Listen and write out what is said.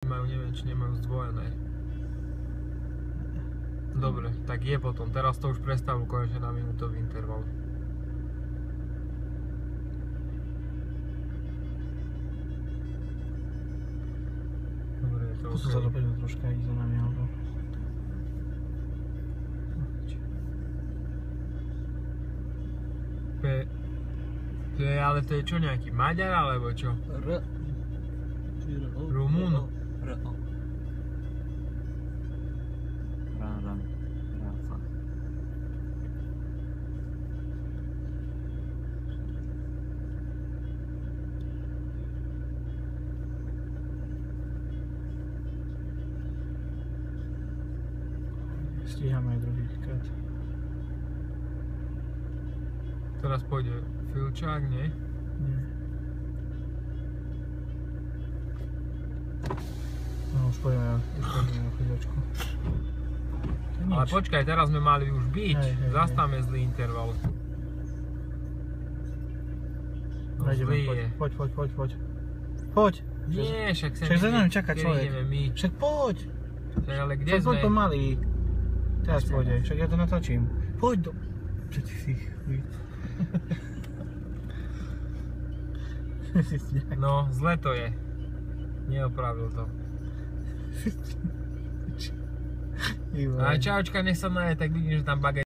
Neviem, či nemajú zdvojené. Dobre, tak je potom. Teraz to už prestavil konečne na minútový interval. Dobre, je to OK. Posun sa dopredu troška, ísť za nami, alebo... Ale to je čo, nejaký Maďar, alebo čo? Rumún? Ráfa. Stíhame aj druhýkrát. Teraz pôjde Filčák, nie? Nie. No už pôjdeme na chvíľočku. Ale počkaj, teraz sme mali už byť. Hej. Zas tam je zlý interval. No zlý je. Poď. Poď! Nie, však Však za nami čaká človek. ideme my. Však poď! Však ale kde Poď sme? pomaly. Teraz pôjde, však ja to natočím. Poď do... Čo ty si chvíľ? No, zle to je. Neopravil to. A čaučka, nech sa naje, tak vidím, že tam baget